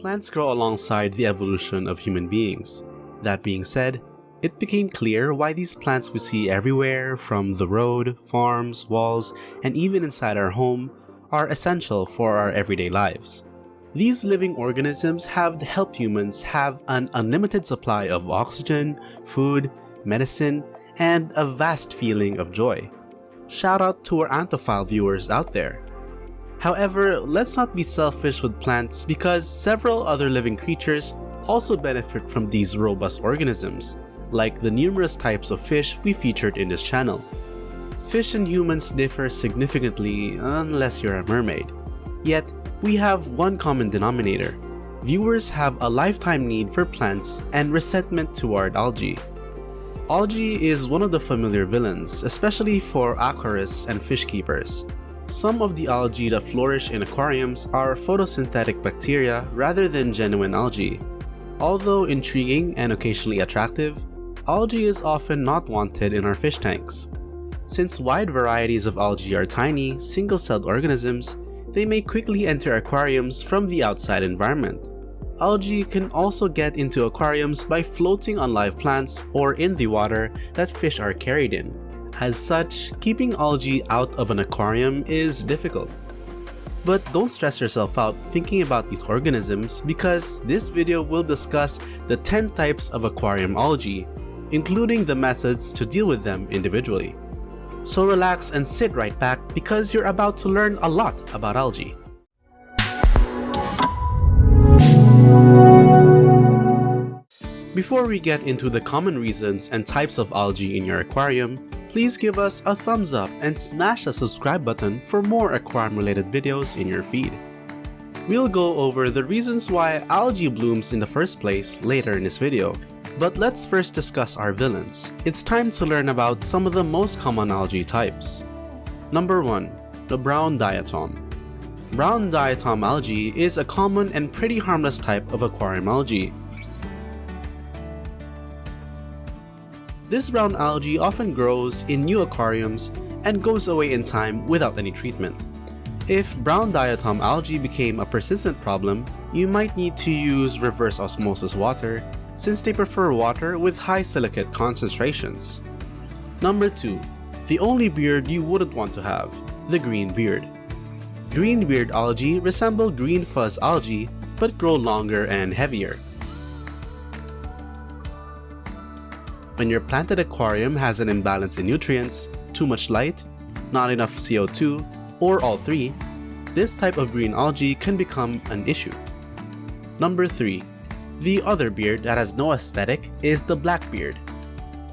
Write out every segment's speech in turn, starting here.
Plants grow alongside the evolution of human beings. That being said, it became clear why these plants we see everywhere, from the road, farms, walls, and even inside our home, are essential for our everyday lives. These living organisms have helped humans have an unlimited supply of oxygen, food, medicine, and a vast feeling of joy. Shout out to our Anthophile viewers out there. However, let's not be selfish with plants because several other living creatures also benefit from these robust organisms, like the numerous types of fish we featured in this channel. Fish and humans differ significantly unless you're a mermaid. Yet, we have one common denominator. Viewers have a lifetime need for plants and resentment toward algae. Algae is one of the familiar villains, especially for aquarists and fish keepers. Some of the algae that flourish in aquariums are photosynthetic bacteria rather than genuine algae. Although intriguing and occasionally attractive, algae is often not wanted in our fish tanks. Since wide varieties of algae are tiny, single-celled organisms, they may quickly enter aquariums from the outside environment. Algae can also get into aquariums by floating on live plants or in the water that fish are carried in. As such, keeping algae out of an aquarium is difficult. But don't stress yourself out thinking about these organisms because this video will discuss the 10 types of aquarium algae, including the methods to deal with them individually. So relax and sit right back because you're about to learn a lot about algae. Before we get into the common reasons and types of algae in your aquarium, please give us a thumbs up and smash the subscribe button for more aquarium related videos in your feed. We'll go over the reasons why algae blooms in the first place later in this video, but let's first discuss our villains. It's time to learn about some of the most common algae types. Number 1. The brown diatom. Brown diatom algae is a common and pretty harmless type of aquarium algae. This brown algae often grows in new aquariums and goes away in time without any treatment. If brown diatom algae became a persistent problem, you might need to use reverse osmosis water since they prefer water with high silicate concentrations. Number 2. The only beard you wouldn't want to have, the green beard. Green beard algae resemble green fuzz algae but grow longer and heavier. When your planted aquarium has an imbalance in nutrients, too much light, not enough CO2, or all three, this type of green algae can become an issue. Number 3. The other beard that has no aesthetic is the black beard.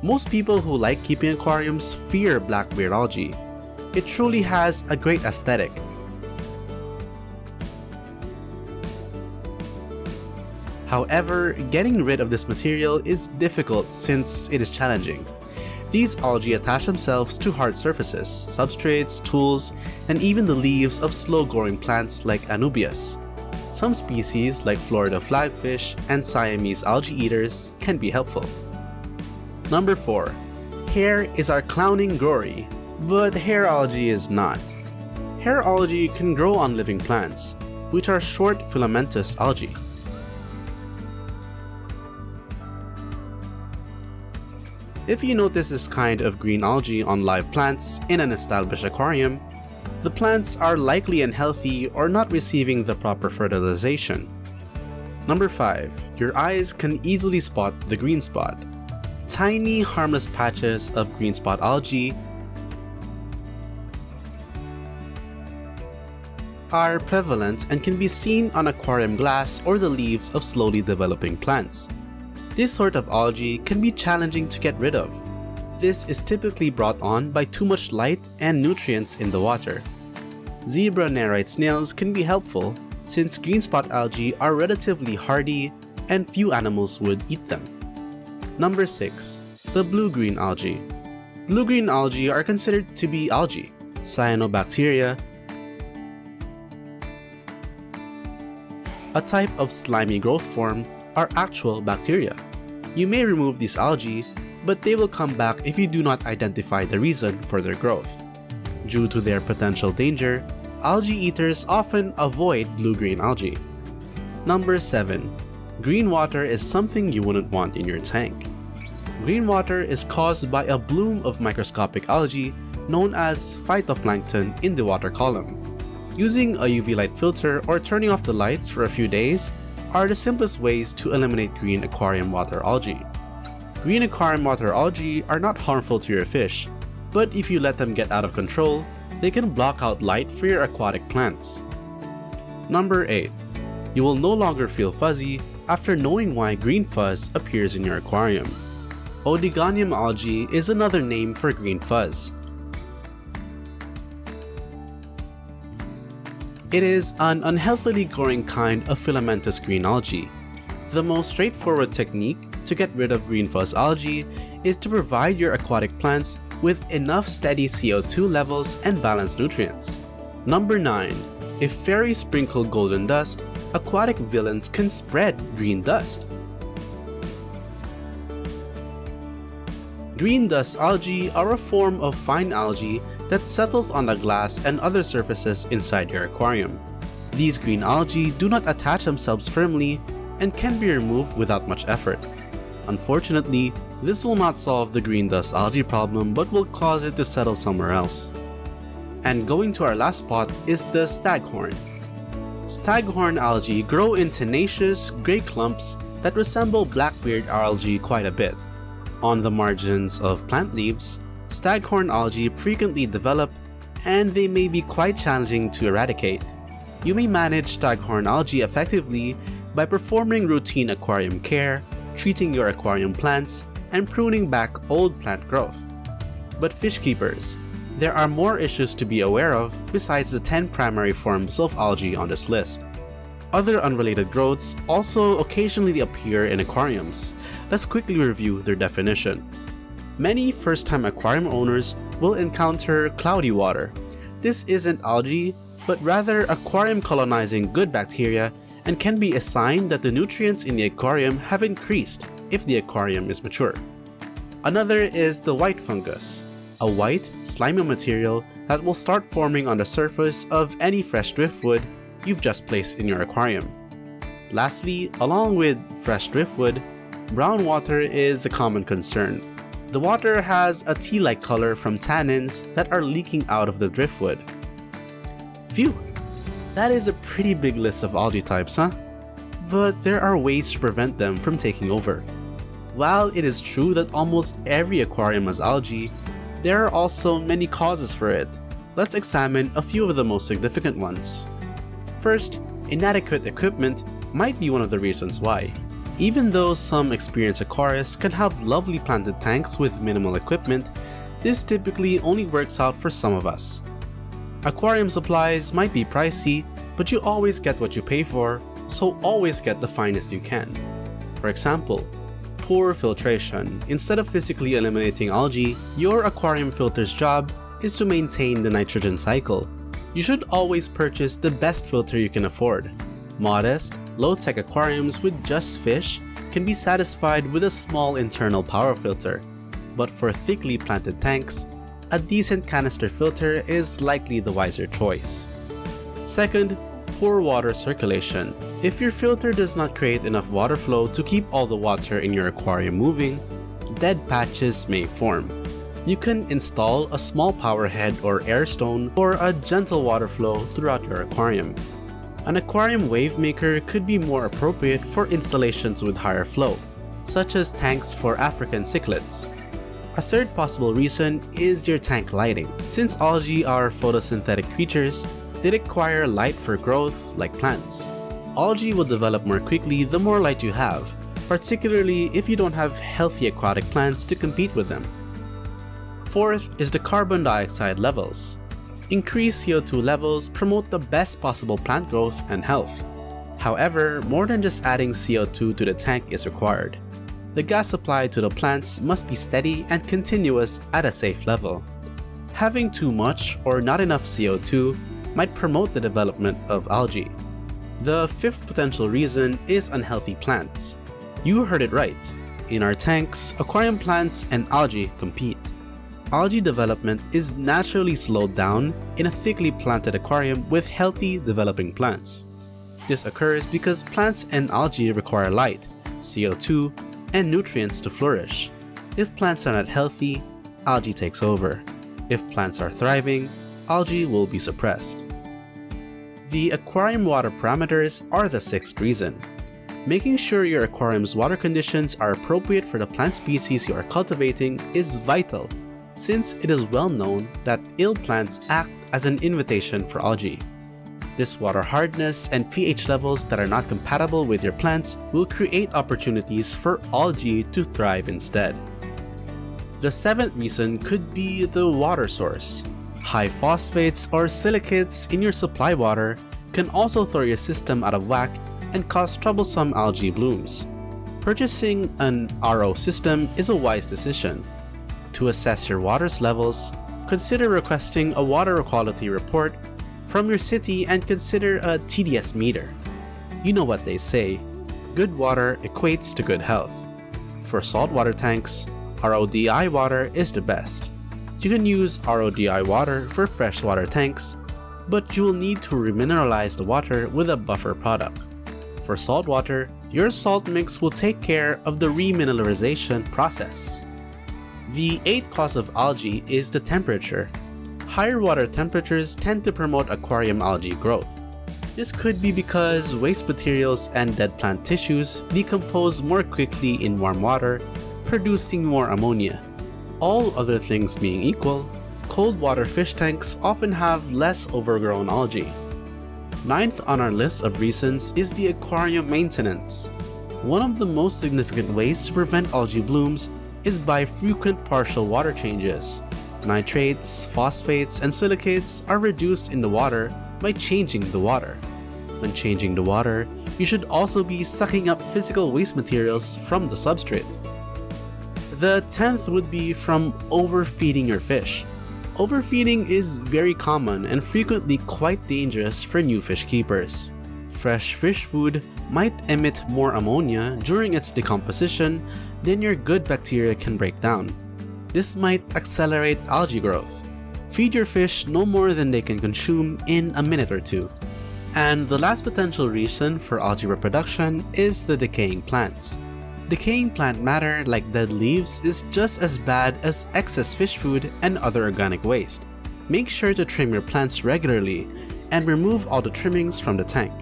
Most people who like keeping aquariums fear blackbeard algae. It truly has a great aesthetic. However, getting rid of this material is difficult since it is challenging. These algae attach themselves to hard surfaces, substrates, tools, and even the leaves of slow-growing plants like Anubias. Some species like Florida flagfish and Siamese algae eaters can be helpful. Number 4. Hair is our clowning glory, but hair algae is not. Hair algae can grow on living plants, which are short filamentous algae. If you notice this kind of green algae on live plants in an established aquarium, the plants are likely unhealthy or not receiving the proper fertilization. Number 5. Your eyes can easily spot the green spot. Tiny, harmless patches of green spot algae are prevalent and can be seen on aquarium glass or the leaves of slowly developing plants. This sort of algae can be challenging to get rid of. This is typically brought on by too much light and nutrients in the water. Zebra nerite snails can be helpful since green spot algae are relatively hardy and few animals would eat them. Number 6. The blue-green algae. Blue-green algae are considered to be algae. Cyanobacteria, a type of slimy growth form, are actual bacteria. You may remove these algae, but they will come back if you do not identify the reason for their growth. Due to their potential danger, algae eaters often avoid blue-green algae. Number 7. Green water is something you wouldn't want in your tank. Green water is caused by a bloom of microscopic algae known as phytoplankton in the water column. Using a UV light filter or turning off the lights for a few days are the simplest ways to eliminate green aquarium water algae. Green aquarium water algae are not harmful to your fish, but if you let them get out of control, they can block out light for your aquatic plants. Number 8. You will no longer feel fuzzy after knowing why green fuzz appears in your aquarium. Oedegonium algae is another name for green fuzz. It is an unhealthily growing kind of filamentous green algae. The most straightforward technique to get rid of green fuzz algae is to provide your aquatic plants with enough steady CO2 levels and balanced nutrients. Number 9. If fairies sprinkle golden dust, aquatic villains can spread green dust. Green dust algae are a form of fine algae that settles on the glass and other surfaces inside your aquarium. These green algae do not attach themselves firmly and can be removed without much effort. Unfortunately, this will not solve the green dust algae problem but will cause it to settle somewhere else. And going to our last spot is the staghorn. Staghorn algae grow in tenacious, gray clumps that resemble blackbeard algae quite a bit. On the margins of plant leaves, staghorn algae frequently develop and they may be quite challenging to eradicate. You may manage staghorn algae effectively by performing routine aquarium care, treating your aquarium plants, and pruning back old plant growth. But fish keepers, there are more issues to be aware of besides the 10 primary forms of algae on this list. Other unrelated growths also occasionally appear in aquariums. Let's quickly review their definition. Many first-time aquarium owners will encounter cloudy water. This isn't algae, but rather aquarium colonizing good bacteria and can be a sign that the nutrients in the aquarium have increased if the aquarium is mature. Another is the white fungus, a white, slimy material that will start forming on the surface of any fresh driftwood you've just placed in your aquarium. Lastly, along with fresh driftwood, brown water is a common concern. The water has a tea-like color from tannins that are leaking out of the driftwood. Phew! That is a pretty big list of algae types, huh? But there are ways to prevent them from taking over. While it is true that almost every aquarium has algae, there are also many causes for it. Let's examine a few of the most significant ones. First, inadequate equipment might be one of the reasons why. Even though some experienced aquarists can have lovely planted tanks with minimal equipment, this typically only works out for some of us. Aquarium supplies might be pricey, but you always get what you pay for, so always get the finest you can. For example, poor filtration. Instead of physically eliminating algae, your aquarium filter's job is to maintain the nitrogen cycle. You should always purchase the best filter you can afford. Modest, low-tech aquariums with just fish can be satisfied with a small internal power filter, but for thickly planted tanks, a decent canister filter is likely the wiser choice. Second, poor water circulation. If your filter does not create enough water flow to keep all the water in your aquarium moving, dead patches may form. You can install a small power head or air stone for a gentle water flow throughout your aquarium. An aquarium wave maker could be more appropriate for installations with higher flow, such as tanks for African cichlids. A third possible reason is your tank lighting. Since algae are photosynthetic creatures, they require light for growth like plants. Algae will develop more quickly the more light you have, particularly if you don't have healthy aquatic plants to compete with them. Fourth is the carbon dioxide levels. Increased CO2 levels promote the best possible plant growth and health. However, more than just adding CO2 to the tank is required. The gas supply to the plants must be steady and continuous at a safe level. Having too much or not enough CO2 might promote the development of algae. The fifth potential reason is unhealthy plants. You heard it right. In our tanks, aquarium plants and algae compete. Algae development is naturally slowed down in a thickly planted aquarium with healthy developing plants. This occurs because plants and algae require light, CO2, and nutrients to flourish. If plants are not healthy, algae takes over. If plants are thriving, algae will be suppressed. The aquarium water parameters are the sixth reason. Making sure your aquarium's water conditions are appropriate for the plant species you are cultivating is vital, since it is well known that ill plants act as an invitation for algae. This water hardness and pH levels that are not compatible with your plants will create opportunities for algae to thrive instead. The seventh reason could be the water source. High phosphates or silicates in your supply water can also throw your system out of whack and cause troublesome algae blooms. Purchasing an RO system is a wise decision. To assess your water's levels, consider requesting a water quality report from your city and consider a TDS meter. You know what they say, good water equates to good health. For saltwater tanks, RODI water is the best. You can use RODI water for freshwater tanks, but you will need to remineralize the water with a buffer product. For saltwater, your salt mix will take care of the remineralization process. The eighth cause of algae is the temperature. Higher water temperatures tend to promote aquarium algae growth. This could be because waste materials and dead plant tissues decompose more quickly in warm water, producing more ammonia. All other things being equal, cold water fish tanks often have less overgrown algae. Ninth on our list of reasons is the aquarium maintenance. One of the most significant ways to prevent algae blooms is by frequent partial water changes. Nitrates, phosphates, and silicates are reduced in the water by changing the water. When changing the water, you should also be sucking up physical waste materials from the substrate. The 10th would be from overfeeding your fish. Overfeeding is very common and frequently quite dangerous for new fish keepers. Fresh fish food might emit more ammonia during its decomposition than your good bacteria can break down. This might accelerate algae growth. Feed your fish no more than they can consume in a minute or two. And the last potential reason for algae reproduction is the decaying plants. Decaying plant matter, like dead leaves, is just as bad as excess fish food and other organic waste. Make sure to trim your plants regularly and remove all the trimmings from the tank.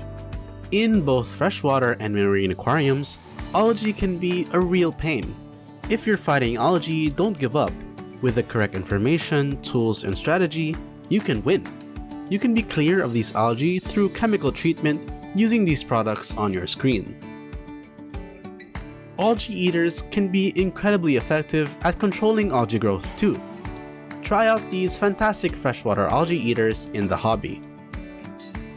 In both freshwater and marine aquariums, algae can be a real pain. If you're fighting algae, don't give up. With the correct information, tools, and strategy, you can win. You can be clear of these algae through chemical treatment using these products on your screen. Algae eaters can be incredibly effective at controlling algae growth too. Try out these fantastic freshwater algae eaters in the hobby.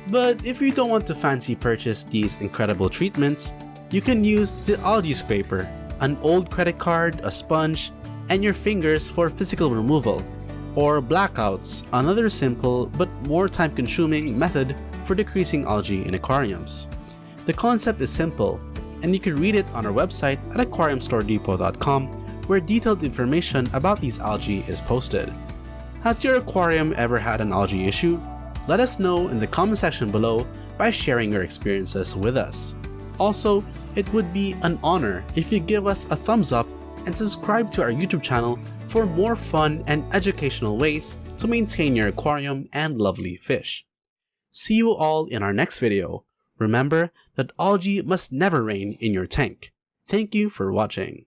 But if you don't want to fancy purchase these incredible treatments, you can use the algae scraper, an old credit card, a sponge, and your fingers for physical removal, or blackouts, another simple but more time-consuming method for decreasing algae in aquariums. The concept is simple, and you can read it on our website at aquariumstoredepot.com, where detailed information about these algae is posted. Has your aquarium ever had an algae issue? Let us know in the comment section below by sharing your experiences with us. Also, it would be an honor if you give us a thumbs up and subscribe to our YouTube channel for more fun and educational ways to maintain your aquarium and lovely fish. See you all in our next video. Remember that algae must never reign in your tank. Thank you for watching.